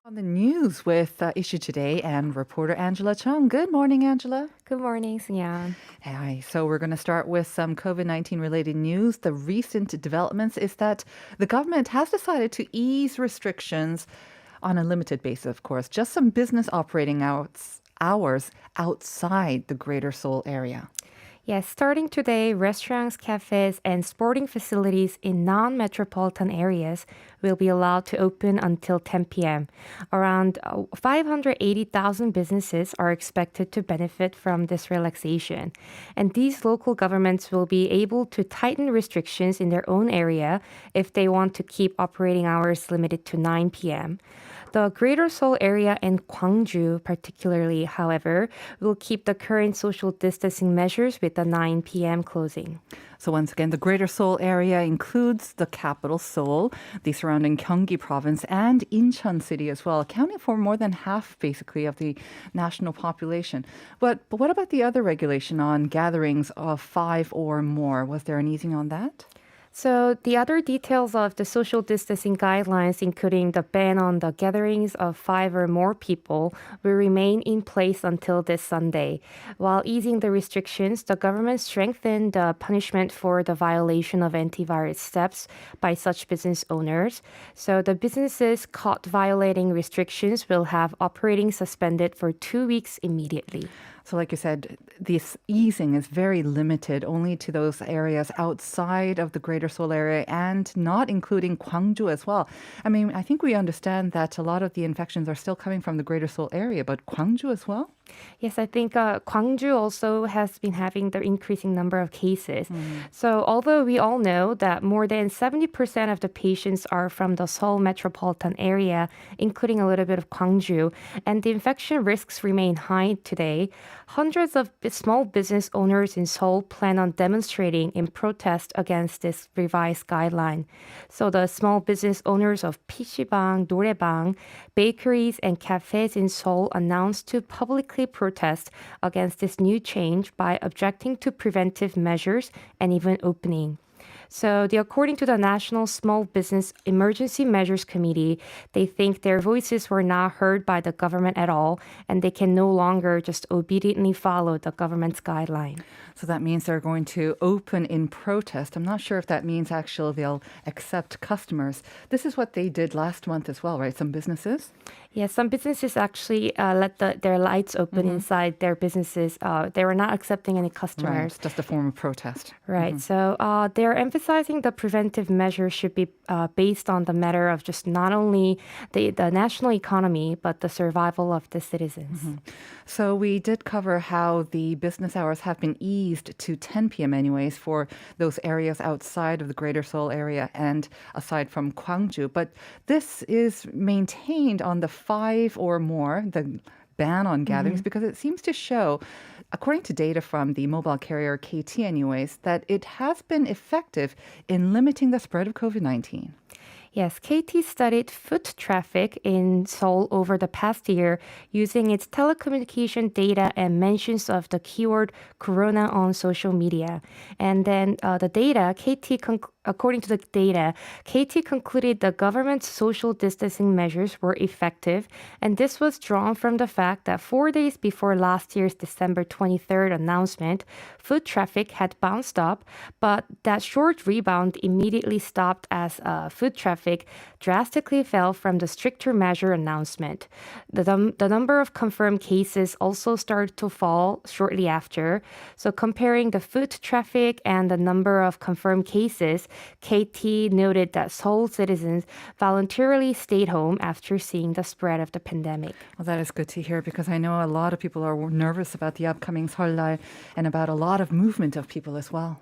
On the news with Issue Today and reporter Angela Chung. Good morning, Angela. Good morning, Sunyan. Hi. So we're going to start with some COVID-19 related news. The recent developments is that the government has decided to ease restrictions on a limited basis, of course, just some business operating hours outside the Greater Seoul area. Yes, starting today, restaurants, cafes, and sporting facilities in non metropolitan areas will be allowed to open until 10 p.m. Around 580,000 businesses are expected to benefit from this relaxation. And these local governments will be able to tighten restrictions in their own area if they want to keep operating hours limited to 9 p.m. The Greater Seoul area and Gwangju, particularly, however, will keep the current social distancing measures with the 9 p.m. closing. So once again, the Greater Seoul area includes the capital Seoul, the surrounding Gyeonggi province, and Incheon city as well, accounting for more than half, basically, of the national population. But what about the other regulation on gatherings of five or more? Was there an easing on that? So, the other details of the social distancing guidelines, including the ban on the gatherings of five or more people, will remain in place until this Sunday. While easing the restrictions, the government strengthened the punishment for the violation of antivirus steps by such business owners. So, the businesses caught violating restrictions will have operating suspended for 2 weeks immediately. So, like you said, this easing is very limited only to those areas outside of the Greater Seoul area and not including Gwangju as well. I mean, I think we understand that a lot of the infections are still coming from the Greater Seoul area, but Gwangju as well? Yes, I think Gwangju also has been having the increasing number of cases. So, although we all know that more than 70% of the patients are from the Seoul metropolitan area, including a little bit of Gwangju, and the infection risks remain high today, hundreds of small business owners in Seoul plan on demonstrating in protest against this revised guideline. So, the small business owners of PC방, 노래방, bakeries, and cafes in Seoul announced to publicly protest against this new change by objecting to preventive measures and even opening. So, according to the National Small Business Emergency Measures Committee, they think their voices were not heard by the government at all, and they can no longer just obediently follow the government's guideline. So that means they're going to open in protest. I'm not sure if that means actually they'll accept customers. This is what they did last month as well, right? Some businesses? Yeah, some businesses actually let their lights open inside their businesses. They were not accepting any Right. customers. Just a form of protest. Right. So they're emphasizing the preventive measures should be based on the matter of just not only the national economy, but the survival of the citizens. So we did cover how the business hours have been eased to 10 p.m. anyways for those areas outside of the Greater Seoul area and aside from Gwangju. But this is maintained on the five or more, the ban on gatherings, because it seems to show, according to data from the mobile carrier KT anyways, that it has been effective in limiting the spread of COVID-19. Yes, KT studied foot traffic in Seoul over the past year using its telecommunication data and mentions of the keyword corona on social media. And then according to the data, KT concluded the government's social distancing measures were effective, and this was drawn from the fact that 4 days before last year's December 23rd announcement, foot traffic had bounced up, but that short rebound immediately stopped as foot traffic drastically fell from the stricter measure announcement. The number of confirmed cases also started to fall shortly after. So comparing the foot traffic and the number of confirmed cases, KT noted that Seoul citizens voluntarily stayed home after seeing the spread of the pandemic. Well, that is good to hear because I know a lot of people are nervous about the upcoming Seollal and about a lot of movement of people as well.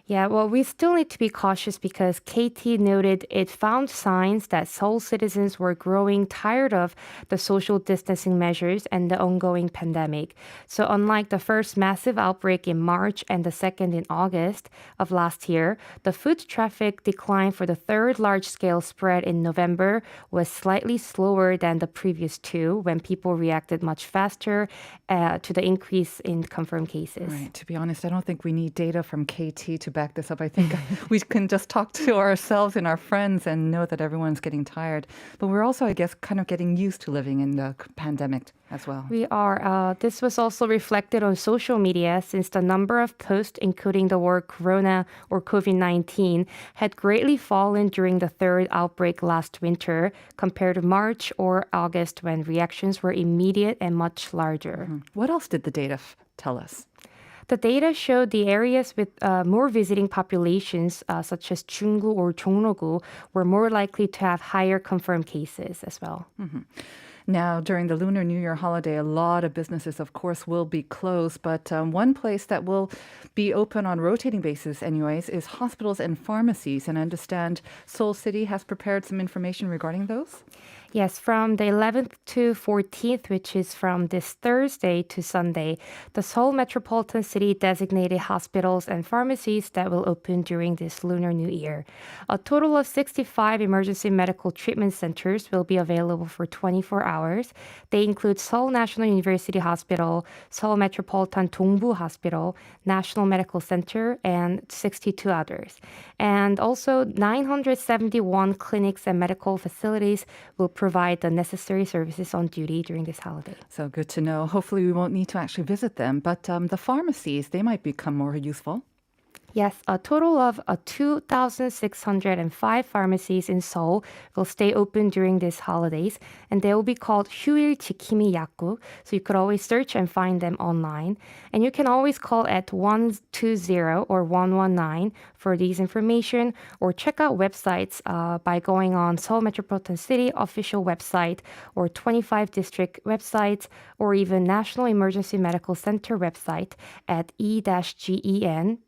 Yeah, well, we still need to be cautious because KT noted it found signs that Seoul citizens were growing tired of the social distancing measures and the ongoing pandemic. So, unlike the first massive outbreak in March and the second in August of last year, the foot traffic decline for the third large scale spread in November was slightly slower than the previous two when people reacted much faster to the increase in confirmed cases. Right. To be honest, I don't think we need data from KT to back this up. I think we can just talk to ourselves and our friends and know that everyone's getting tired. But we're also, I guess, kind of getting used to living in the pandemic as well. We are. This was also reflected on social media since the number of posts including the word corona or COVID-19 had greatly fallen during the third outbreak last winter compared to March or August when reactions were immediate and much larger. What else did the data tell us? The data showed the areas with more visiting populations, such as Chunggu or Jongno-gu, were more likely to have higher confirmed cases as well. Now, during the Lunar New Year holiday, a lot of businesses, of course, will be closed. But one place that will be open on rotating basis, anyways, is hospitals and pharmacies. And I understand Seoul City has prepared some information regarding those. Yes, from the 11th to 14th, which is from this Thursday to Sunday, the Seoul Metropolitan City designated hospitals and pharmacies that will open during this Lunar New Year. A total of 65 emergency medical treatment centers will be available for 24 hours. They include Seoul National University Hospital, Seoul Metropolitan Dongbu Hospital, National Medical Center, and 62 others. And also 971 clinics and medical facilities will provide the necessary services on duty during this holiday. So good to know. Hopefully we won't need to actually visit them. But the pharmacies, they might become more useful. Yes, a total of 2,605 pharmacies in Seoul will stay open during these holidays, and they will be called 휴일 지킴이 약국. So you could always search and find them online. And you can always call at 120 or 119 for these information, or check out websites by going on Seoul Metropolitan City official website, or 25 district websites, or even National Emergency Medical Center website at e-gen.or.kr.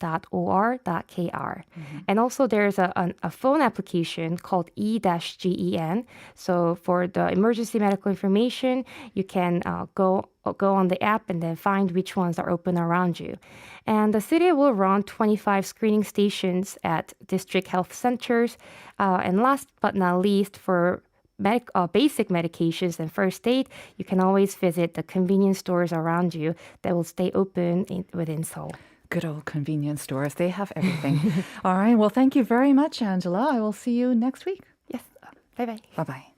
And also there's a phone application called E-GEN. So for the emergency medical information, you can go on the app and then find which ones are open around you. And the city will run 25 screening stations at district health centers. And last but not least, for basic medications and first aid, you can always visit the convenience stores around you that will stay open within Seoul. Good old convenience stores. They have everything. All right. Well, thank you very much, Angela. I will see you next week. Yes. Bye-bye. Bye-bye.